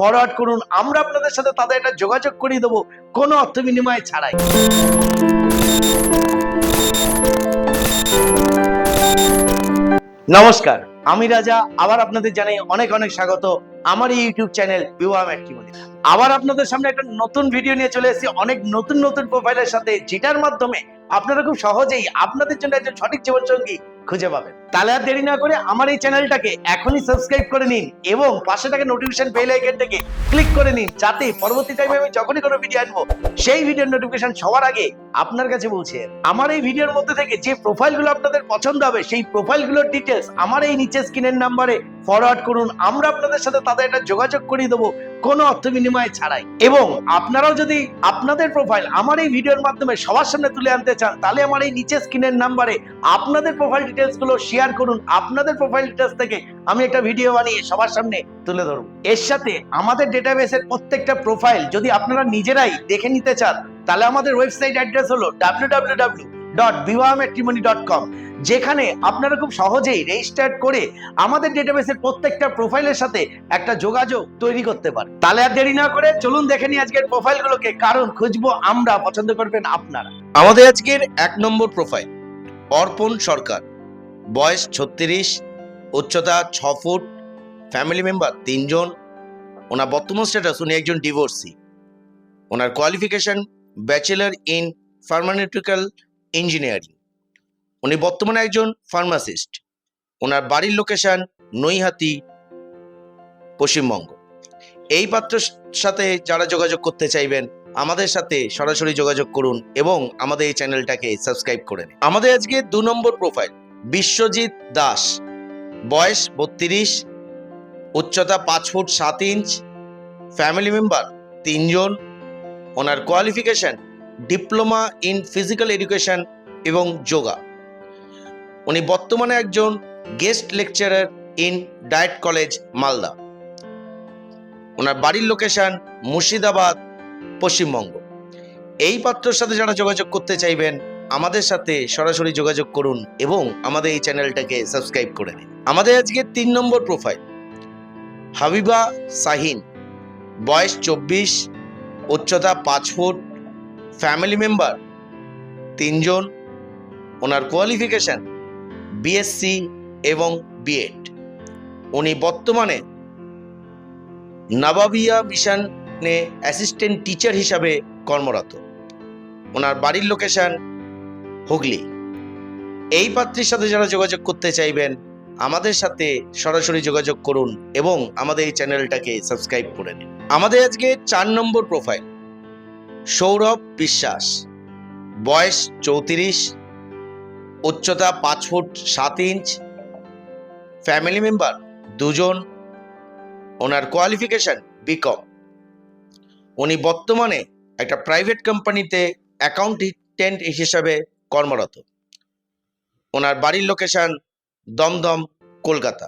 Forward করুন, আমরা আপনাদের সাথে তাদের একটা যোগাযোগ করিয়ে দেবো কোনো অর্থ বিনিময় ছাড়াই। নমস্কার, আমি রাজা আবার আপনাদের জানাই অনেক অনেক স্বাগত আমার এই ইউটিউব চ্যানেল বিবাহ ম্যাট্রিমনি। আবার আপনাদের সামনে একটা নতুন ভিডিও নিয়ে চলে এসেছি অনেক নতুন নতুন প্রোফাইলের সাথে, যেটার মাধ্যমে আপনারা খুব সহজেই আপনাদের জন্য একজন সঠিক জীবনসঙ্গী খুঁজে পাবেন। তাহলে আর দেরি না করে আমার এই চ্যানেলটাকে এখনই সাবস্ক্রাইব করে নিন এবং পাশে থাকা নোটিফিকেশন বেল আইকনটাকে ক্লিক করে নিন, যাতে পরবর্তী টাইমে আমি যখনই কোনো ভিডিও আনবো সেই ভিডিওর নোটিফিকেশন সবার আগে আপনার কাছে পৌঁছে যাবে। আমার এই ভিডিওর মধ্যে থেকে যে প্রোফাইলগুলো আপনাদের পছন্দ হবে সেই প্রোফাইলগুলোর ডিটেলস আমার এই নিচে স্ক্রিনের নাম্বারে ফরওয়ার্ড করুন, আমরা আপনাদের সাথে তাদের একটা যোগাযোগ করিয়ে দেবো কোনো অর্থ বিনিময় ছাড়াই। এবং আপনারাও যদি আপনাদের প্রোফাইল আমার এই ভিডিওর মাধ্যমে সবার সামনে তুলে আনতে চান, তাহলে আমার এই নিচে স্ক্রিনের নাম্বারে আপনাদের প্রোফাইল ডিটেলস গুলো শেয়ার করুন। আপনাদের প্রোফাইল ডিটেলস থেকে আমি একটা ভিডিও বানিয়ে সবার সামনে তুলে ধরব। এর সাথে আমাদের ডেটাবেসের প্রত্যেকটা প্রোফাইল যদি আপনারা নিজেরাই দেখে নিতে চান, তাহলে আমাদের ওয়েবসাইট অ্যাড্রেস হলো www.bivahmatrimony.com, যেখানে আপনারা খুব সহজেই রেজিস্টার করে আমাদের ডেটাবেসের প্রত্যেকটা প্রোফাইলের সাথে একটা যোগাযোগ তৈরি করতে পারেন। তাহলে আর দেরি না করে চলুন দেখে নিই আজকের প্রোফাইলগুলোকে, কারণ খুঁজবো আমরা, পছন্দ করবেন আপনারা। আমাদের আজকের 1 নম্বর প্রোফাইল অর্পণ সরকার, বয়স 36, উচ্চতা 6 ফুট, ফ্যামিলি মেম্বার 3 জন। ওনার বর্তমান স্ট্যাটাস উনি একজন ডিভোর্সি। ওনার qualification bachelor in pharmaceutical engineering. উনি বর্তমানে একজন ফার্মাসিস্ট। ওনার বাড়ির লোকেশন নৈহাটি, পশ্চিমবঙ্গ। এই পাত্রের সাথে যারা যোগাযোগ করতে চাইবেন আমাদের সাথে সরাসরি যোগাযোগ করুন এবং আমাদের এই চ্যানেলটাকে সাবস্ক্রাইব করে নিন। আমাদের আজকে 2 নম্বর প্রোফাইল বিশ্বজিৎ দাস, বয়স 32, উচ্চতা 5 ফুট 7 ইঞ্চ, ফ্যামিলি মেম্বার 3 জন। ওনার qualification diploma in physical education এবং যোগা। উনি বর্তমানে একজন guest lecturer in DIET college, Malda. ওনার বাড়ির লোকেশন মুর্শিদাবাদ, পশ্চিমবঙ্গ। এই পাত্রের সাথে যারা যোগাযোগ করতে চাইবেন আমাদের সাথে সরাসরি যোগাযোগ করুন এবং আমাদের এই চ্যানেলটাকে সাবস্ক্রাইব করে নিন। আমাদের আজকে 3 নম্বর প্রোফাইল হাবিবা শাহিন, বয়স 24, উচ্চতা 5 ফুট, ফ্যামিলি মেম্বার 3 জন। ওনার কোয়ালিফিকেশন বিএসসি এবং বিএড। উনি বর্তমানে নাবাবিয়া মিশনে অ্যাসিস্ট্যান্ট টিচার হিসাবে কর্মরত। ওনার বাড়ির লোকেশন হুগলি। এই পাত্রীর সাথে যারা যোগাযোগ করতে চাইবেন আমাদের সাথে সরাসরি যোগাযোগ করুন এবং আমাদের এই চ্যানেলটাকে সাবস্ক্রাইব করে নিন। আমাদের আজকে 4 নম্বর প্রোফাইল সৌরভ বিশ্বাস, বয়স 34, উচ্চতা 5 ফুট 7 ইঞ্চ, ফ্যামিলি মেম্বার 2 জন। ওনার কোয়ালিফিকেশন বিকম। উনি বর্তমানে একটা প্রাইভেট কোম্পানিতে অ্যাকাউন্টেন্ট হিসেবে কর্মরত। ওনার বাড়ির লোকেশন দমদম, কলকাতা।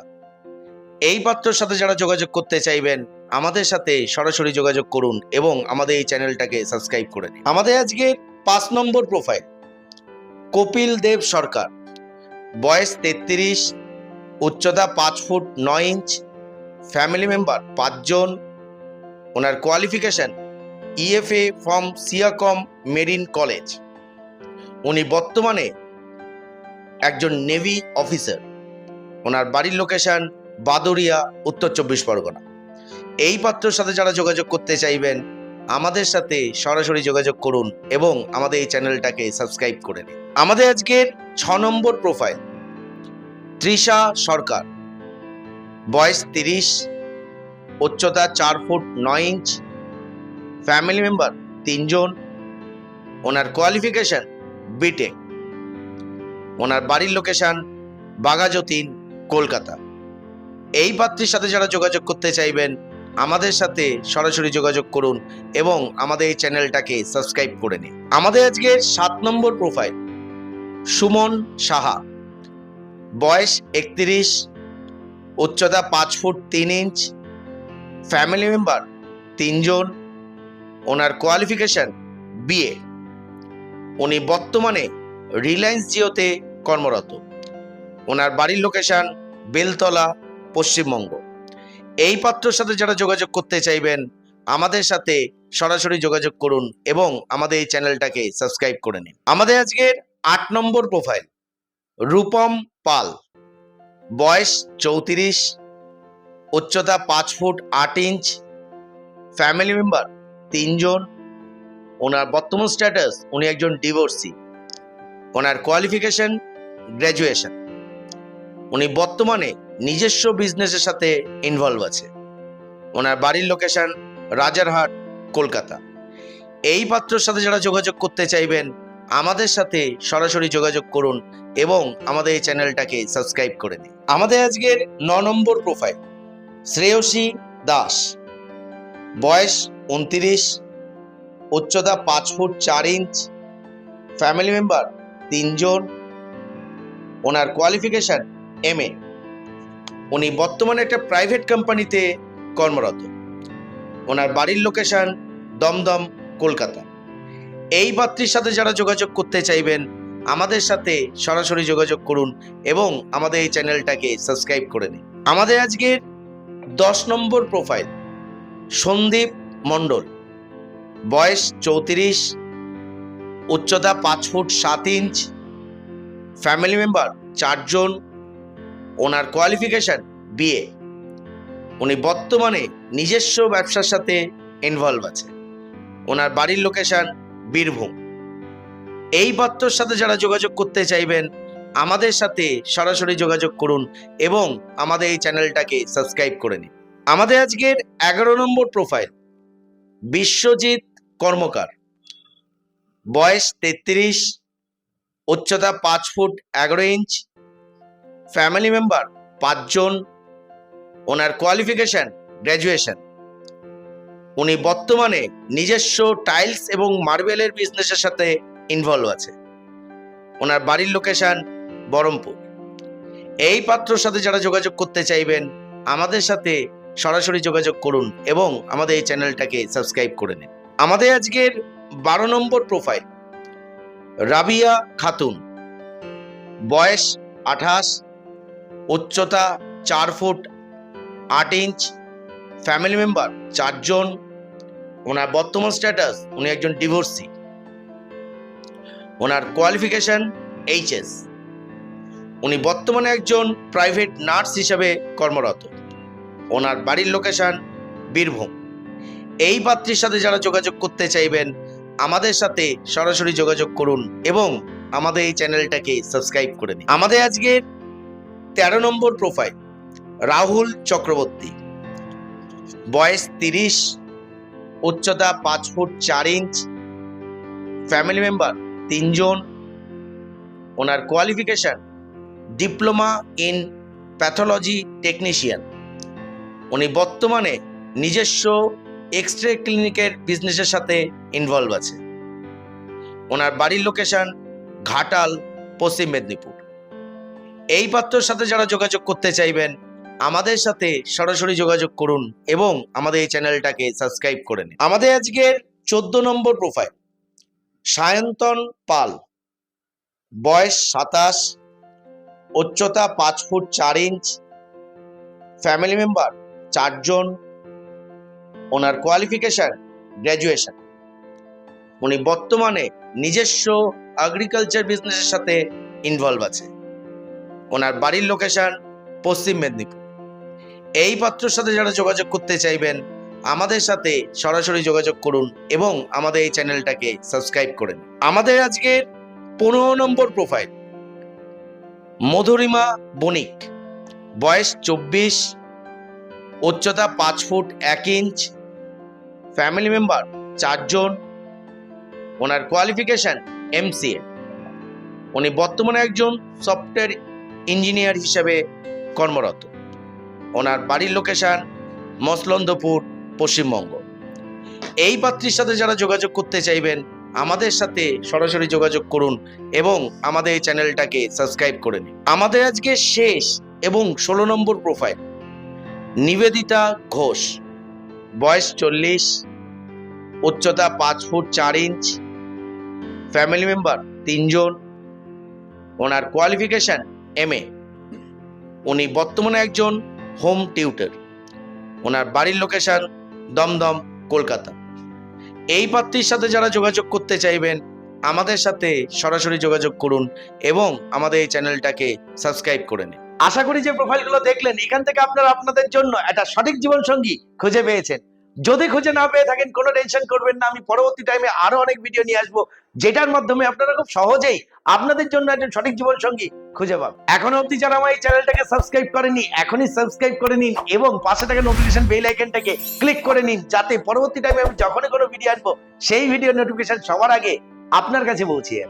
এই পাত্রের সাথে যারা যোগাযোগ করতে চাইবেন আমাদের সাথে সরাসরি যোগাযোগ করুন এবং আমাদের এই চ্যানেলটাকে সাবস্ক্রাইব করে নিন। আমাদের আজকে 5 নম্বর প্রোফাইল কপিল দেব সরকার, বয়স 33, উচ্চতা 5 ফুট 9 ইঞ্চ, ফ্যামিলি মেম্বার 5 জন। ওনার কোয়ালিফিকেশন ইএফএ ফ্রম সিয়াকম মেরিন কলেজ। উনি বর্তমানে একজন নেভি অফিসার। ওনার বাড়ির লোকেশন বাদুরিয়া, উত্তর 24 পরগনা। এই পাত্রের সাথে যারা যোগাযোগ করতে চাইবেন আমাদের সাথে সরাসরি যোগাযোগ করুন এবং আমাদের এই চ্যানেলটাকে সাবস্ক্রাইব করে নিন। আমাদের আজকের 6 নম্বর প্রোফাইল তৃষা সরকার, বয়স 30, উচ্চতা 4 ফুট 9 ইঞ্চ, ফ্যামিলি মেম্বার 3 জন। ওনার কোয়ালিফিকেশন বিটেক। ওনার বাড়ির লোকেশন বাঘাযতীন, কলকাতা। এই পাত্রীর সাথে যারা যোগাযোগ করতে চাইবেন আমাদের সাথে সরাসরি যোগাযোগ করুন এবং আমাদের এই চ্যানেলটাকে সাবস্ক্রাইব করে নিন। আমাদের আজকে 7 নম্বর প্রোফাইল সুমন সাহা, বয়স 31, উচ্চতা 5 ফুট 3 ইঞ্চ, ফ্যামিলি মেম্বার 3 জন। ওনার কোয়ালিফিকেশন বিএ। উনি বর্তমানে রিলায়েন্স জিওতে কর্মরত। ওনার বাড়ির লোকেশন বেলতলা, পশ্চিমবঙ্গ। এই পাত্রের সাথে যারা যোগাযোগ করতে চাইবেন আমাদের সাথে সরাসরি যোগাযোগ করুন এবং আমাদের এই চ্যানেলটাকে সাবস্ক্রাইব করে নিন। আমাদের আজকের 8 নম্বর প্রোফাইল রূপম পাল, বয়স 34, উচ্চতা 5 ফুট 8 ইঞ্চ, ফ্যামিলি মেম্বার 3 জন। ওনার বর্তমান স্ট্যাটাস উনি একজন ডিভোর্সি। ওনার কোয়ালিফিকেশন গ্র্যাজুয়েশন। উনি বর্তমানে নিজস্ব বিজনেসের সাথে ইনভলভ আছে। ওনার বাড়ির লোকেশন রাজারহাট, কলকাতা। এই পাত্রের সাথে যারা যোগাযোগ করতে চাইবেন আমাদের সাথে সরাসরি যোগাযোগ করুন এবং আমাদের এই চ্যানেলটাকে সাবস্ক্রাইব করে নিন। আমাদের আজকের 9 নম্বর প্রোফাইল শ্রেয়সী দাস, বয়স 29, উচ্চতা 5 ফুট 4 ইঞ্চ, ফ্যামিলি মেম্বার 3 জন। ওনার কোয়ালিফিকেশন MA। উনি বর্তমানে একটা প্রাইভেট কোম্পানিতে কর্মরত। ওনার বাড়ির লোকেশন দমদম, কলকাতা। এই পাত্রীর সাথে যারা যোগাযোগ করতে চাইবেন আমাদের সাথে সরাসরি যোগাযোগ করুন এবং আমাদের এই চ্যানেলটাকে সাবস্ক্রাইব করে নিন। আমাদের আজকের 10 নম্বর প্রোফাইল সন্দীপ মণ্ডল, বয়স 34, উচ্চতা 5 ফুট 7 ইঞ্চ, ফ্যামিলি মেম্বার 4 জন। ওনার কোয়ালিফিকেশন BA। উনি বর্তমানে নিজস্ব ব্যবসার সাথে ইনভলভ আছে। ওনার বাড়ির লোকেশন বীরভূম। এই পাত্রের সাথে যারা যোগাযোগ করতে চাইবেন আমাদের সাথে সরাসরি যোগাযোগ করুন এবং আমাদের এই চ্যানেলটাকে সাবস্ক্রাইব করে নিন। আমাদের আজকের 11 নম্বর প্রোফাইল বিশ্বজিৎ কর্মকার, বয়স 33, উচ্চতা 5 ফুট 11 ইঞ্চ, ফ্যামিলি মেম্বার 5 জন। ওনার কোয়ালিফিকেশন গ্র্যাজুয়েশন। উনি বর্তমানে নিজস্ব টাইলস এবং মার্বেলের বিজনেসের সাথে ইনভলভ আছে। ওনার বাড়ির লোকেশন বহরমপুর। এই পাত্রের সাথে যারা যোগাযোগ করতে চাইবেন আমাদের সাথে সরাসরি যোগাযোগ করুন এবং আমাদের এই চ্যানেলটাকে সাবস্ক্রাইব করে নিন। আমাদের আজকের 12 নম্বর প্রোফাইল রাবিয়া খাতুন, বয়স 28, উচ্চতা 4 ফুট 8 ইঞ্চ, ফ্যামিলি মেম্বার 4 জন। ওনার বর্তমান স্ট্যাটাস উনি একজন ডিভোর্সি। ওনার কোয়ালিফিকেশন HS। উনি বর্তমানে একজন প্রাইভেট নার্স হিসেবে কর্মরত। ওনার বাড়ির লোকেশন বীরভূম। এই পাত্রীর সাথে যারা যোগাযোগ করতে চাইবেন আমাদের সাথে সরাসরি যোগাযোগ করুন এবং আমাদের এই চ্যানেলটাকে সাবস্ক্রাইব করে নিন। আমাদের আজকের 13 নম্বর প্রোফাইল রাহুল চক্রবর্তী, বয়স 30, উচ্চতা 5 ফুট 4 ইঞ্চ, ফ্যামিলি মেম্বার 3 জন। ওনার qualification diploma in pathology technician. উনি বর্তমানে নিজস্ব এক্সরে ক্লিনিকের বিজনেসের সাথে ইনভলভ আছে। ওনার বাড়ির লোকেশন ঘাটাল, পশ্চিম মেদিনীপুর। এই পাত্রের সাথে যারা যোগাযোগ করতে চাইবেন আমাদের সাথে সরাসরি যোগাযোগ করুন এবং আমাদের এই চ্যানেলটাকে সাবস্ক্রাইব করে নিন। আমাদের আজকের 14 নম্বর প্রোফাইল সায়ন্তন পাল, বয়স 27, উচ্চতা 5 ফুট 4 ইঞ্চ, ফ্যামিলি মেম্বার 4 জন। ওনার কোয়ালিফিকেশন গ্র্যাজুয়েশন। উনি বর্তমানে নিজস্ব এগ্রিকালচার বিজনেসের সাথে ইনভলভ আছে। ওনার বাড়ির লোকেশন পশ্চিম মেদিনীপুর। এই পাত্রের সাথে যারা যোগাযোগ করতে চাইবেন আমাদের সাথে সরাসরি যোগাযোগ করুন এবং আমাদের এই চ্যানেলটাকে সাবস্ক্রাইব করে নিন। আমাদের আজকের 15 নম্বর প্রোফাইল মধুরিমা বণিক, বয়স 24, উচ্চতা 5 ফুট 1 ইঞ্চ, ফ্যামিলি মেম্বার 4 জন। ওনার কোয়ালিফিকেশন MCA। উনি বর্তমানে একজন সফটওয়্যার ইঞ্জিনিয়ার হিসেবে কর্মরত। ওনার বাড়ির লোকেশন মসলন্দপুর, পশ্চিমবঙ্গ। এই পাত্রীর সাথে যারা যোগাযোগ করতে চাইবেন আমাদের সাথে সরাসরি যোগাযোগ করুন এবং আমাদের এই চ্যানেলটাকে সাবস্ক্রাইব করে নিন। আমাদের আজকে শেষ এবং 16 নম্বর প্রোফাইল নিবেদিতা ঘোষ, বয়স 40, উচ্চতা 5 ফুট 4 ইঞ্চ, ফ্যামিলি মেম্বার 3 জন। ওনার কোয়ালিফিকেশন MA। উনি বর্তমানে একজন হোম টিউটর। ওনার বাড়ির লোকেশন দমদম, কলকাতা। এই পাত্রীর সাথে যারা যোগাযোগ করতে চাইবেন আমাদের সাথে সরাসরি যোগাযোগ করুন এবং আমাদের এই চ্যানেলটাকে সাবস্ক্রাইব করে নিন। আশা করি যে প্রোফাইলগুলো দেখলেন এখান থেকে আপনারা আপনাদের জন্য একটা সঠিক জীবন সঙ্গী খুঁজে পেয়েছেন। যদি খুঁজে না পেয়ে থাকেন কোনো টেনশন করবেন না, আমি পরবর্তী টাইমে আরো অনেক ভিডিও নিয়ে আসবো যেটার মাধ্যমে আপনারা খুব সহজেই আপনাদের জন্য একজন সঠিক জীবন সঙ্গী খুঁজে পাবেন। এখনো অবধি যারা আমার এই চ্যানেলটাকে সাবস্ক্রাইব করেনি এখনই সাবস্ক্রাইব করে নিন এবং পাশে থাকা নোটিফিকেশন বেল আইকনটাকে ক্লিক করে নিন, যাতে পরবর্তী টাইমে আমি যখনই কোনো ভিডিও আনবো সেই ভিডিও নোটিফিকেশন সবার আগে আপনার কাছে পৌঁছে যাবে।